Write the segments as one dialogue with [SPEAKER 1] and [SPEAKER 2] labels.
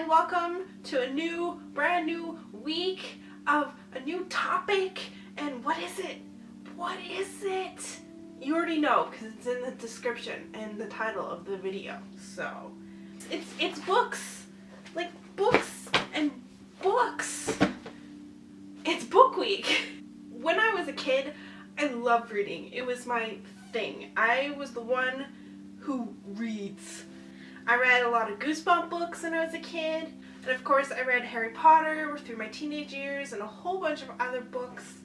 [SPEAKER 1] and welcome to a brand new week of a new topic. And what is it? What is it? You already know because it's in the description and the title of the video. So it's books, like books and books. It's book week. When I was a kid, I loved reading. It was my thing. I was the one who reads. I read a lot of Goosebump books when I was a kid, and of course I read Harry Potter through my teenage years and a whole bunch of other books.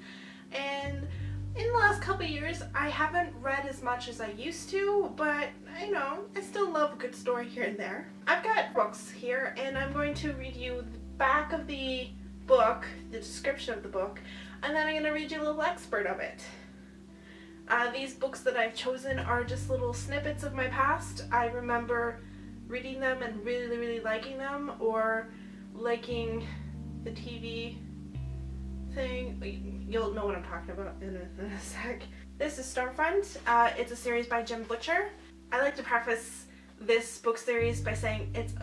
[SPEAKER 1] And in the last couple of years I haven't read as much as I used to, but I still love a good story here and there. I've got books here and I'm going to read you the back of the book, the description of the book, and then I'm going to read you a little excerpt of it. These books that I've chosen are just little snippets of my past. I remember reading them and really liking them, or liking the TV thing. You'll know what I'm talking about in a sec. This is Stormfront. It's a series by Jim Butcher. I like to preface this book series by saying it's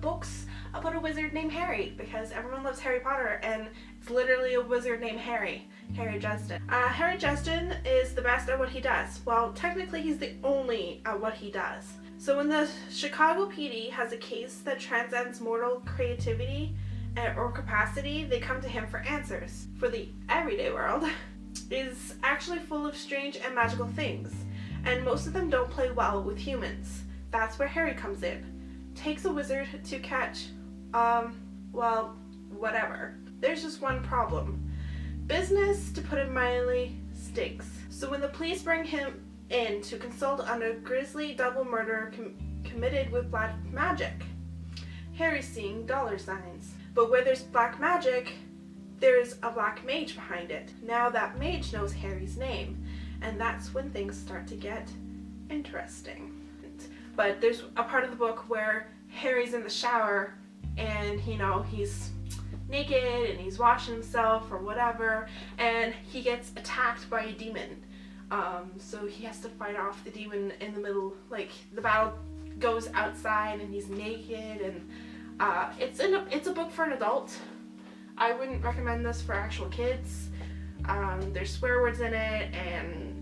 [SPEAKER 1] books about a wizard named Harry, because everyone loves Harry Potter and it's literally a wizard named Harry Dresden. Harry Dresden is the best at what he does. Well, technically he's the only at what he does. So when the Chicago PD has a case that transcends mortal creativity or capacity, they come to him for answers. For the everyday world is actually full of strange and magical things, and most of them don't play well with humans. That's where Harry comes in. Takes a wizard to catch, well, whatever. There's just one problem. Business, to put it mildly, stinks. So when the police bring him in to consult on a grisly double murder committed with black magic, Harry's seeing dollar signs. But where there's black magic, there's a black mage behind it. Now that mage knows Harry's name, and that's when things start to get interesting. But there's a part of the book where Harry's in the shower and he's naked and he's washing himself or whatever, and he gets attacked by a demon. So he has to fight off the demon in the middle, like the battle goes outside and he's naked, and it's a book for an adult. I wouldn't recommend this for actual kids. There's swear words in it and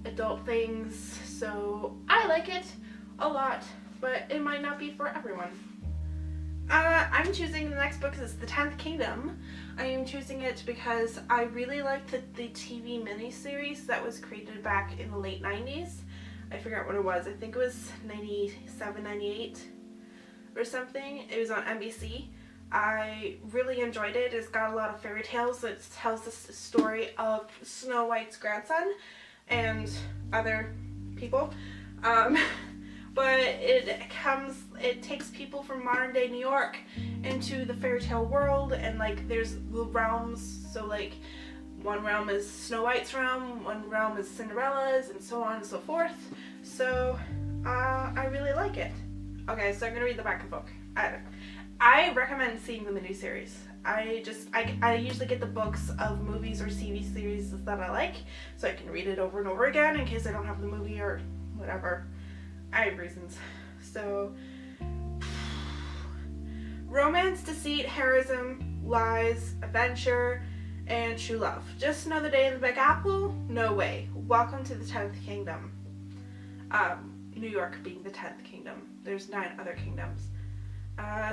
[SPEAKER 1] adult things, so I like it a lot, but it might not be for everyone. I'm choosing the next book because it's The 10th Kingdom. I am choosing it because I really liked the TV miniseries that was created back in the late 90s. I forgot what it was. I think it was 97, 98 or something. It was on NBC. I really enjoyed it. It's got a lot of fairy tales. It tells the story of Snow White's grandson and other people. But it takes people from modern day New York into the fairy tale world, and there's the realms. So one realm is Snow White's realm, one realm is Cinderella's, and so on and so forth. So I really like it. Okay, so I'm gonna read the back of the book. I recommend seeing the miniseries. I usually get the books of movies or TV series that I like, so I can read it over and over again in case I don't have the movie or whatever. I have reasons. So, romance, deceit, heroism, lies, adventure, and true love. Just another day in the Big Apple? No way. Welcome to the 10th Kingdom. New York being the 10th Kingdom. There's 9 other kingdoms.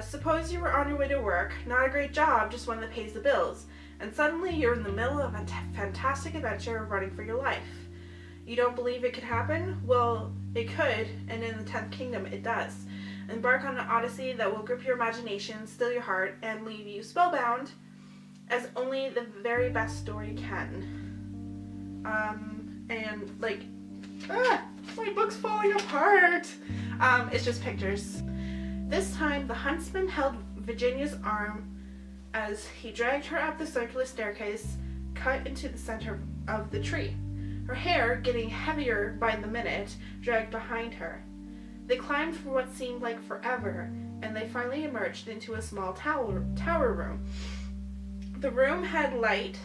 [SPEAKER 1] Suppose you were on your way to work, not a great job, just one that pays the bills, and suddenly you're in the middle of a fantastic adventure running for your life. You don't believe it could happen? Well, it could, and in the 10th Kingdom it does. Embark on an odyssey that will grip your imagination, still your heart, and leave you spellbound as only the very best story can. My book's falling apart! It's just pictures. This time, the huntsman held Virginia's arm as he dragged her up the circular staircase cut into the center of the tree. Her hair, getting heavier by the minute, dragged behind her. They climbed for what seemed like forever, and they finally emerged into a small tower room. The room had light,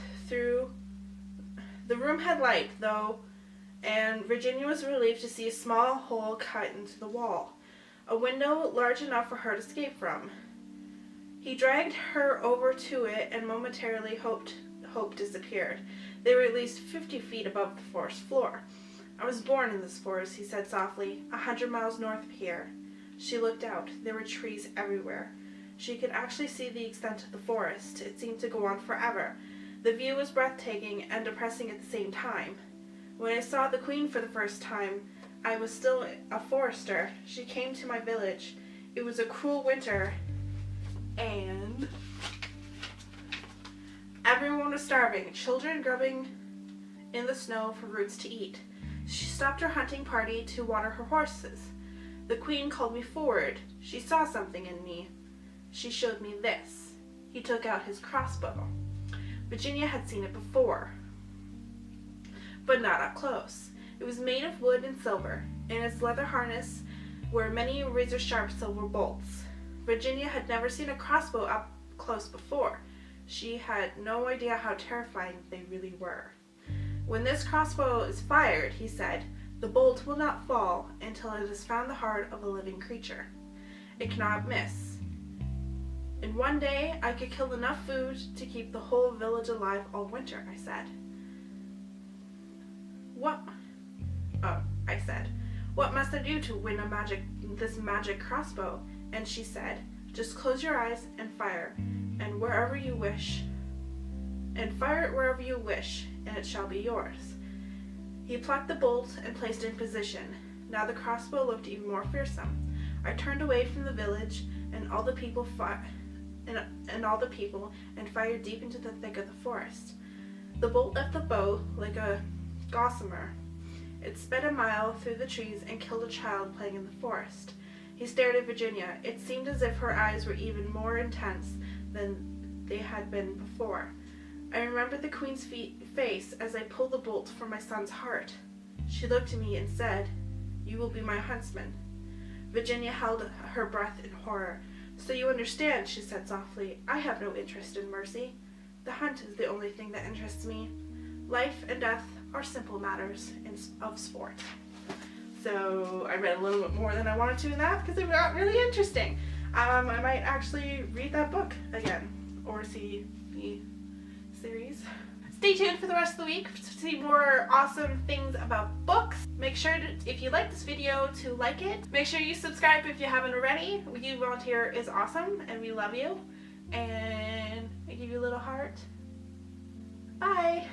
[SPEAKER 1] though, and Virginia was relieved to see a small hole cut into the wall, a window large enough for her to escape from. He dragged her over to it, and momentarily hope disappeared. They were at least 50 feet above the forest floor. I was born in this forest, he said softly, 100 miles north of here. She looked out. There were trees everywhere. She could actually see the extent of the forest. It seemed to go on forever. The view was breathtaking and depressing at the same time. When I saw the Queen for the first time, I was still a forester. She came to my village. It was a cruel winter, and everyone was starving, children grubbing in the snow for roots to eat. She stopped her hunting party to water her horses. The Queen called me forward. She saw something in me. She showed me this. He took out his crossbow. Virginia had seen it before, but not up close. It was made of wood and silver. In its leather harness were many razor-sharp silver bolts. Virginia had never seen a crossbow up close before. She had no idea how terrifying they really were. When this crossbow is fired, he said, the bolt will not fall until it has found the heart of a living creature. It cannot miss. In one day, I could kill enough food to keep the whole village alive all winter, I said. I said, what must I do to win this magic crossbow? And she said, just close your eyes and fire, and wherever you wish. And fire it wherever you wish, and it shall be yours. He plucked the bolt and placed it in position. Now the crossbow looked even more fearsome. I turned away from the village and all the people and fired deep into the thick of the forest. The bolt left the bow like a gossamer. It sped a mile through the trees and killed a child playing in the forest. He stared at Virginia. It seemed as if her eyes were even more intense than they had been before. I remembered the Queen's face as I pulled the bolt from my son's heart. She looked at me and said, "You will be my huntsman." Virginia held her breath in horror. "So you understand," she said softly, "I have no interest in mercy. The hunt is the only thing that interests me. Life and death are simple matters of sport." So I read a little bit more than I wanted to in that because it got really interesting. I might actually read that book again or see the series. Stay tuned for the rest of the week to see more awesome things about books. Make sure to, if you like this video, to like it. Make sure you subscribe if you haven't already. Youvoluntear is awesome and we love you. And I give you a little heart. Bye!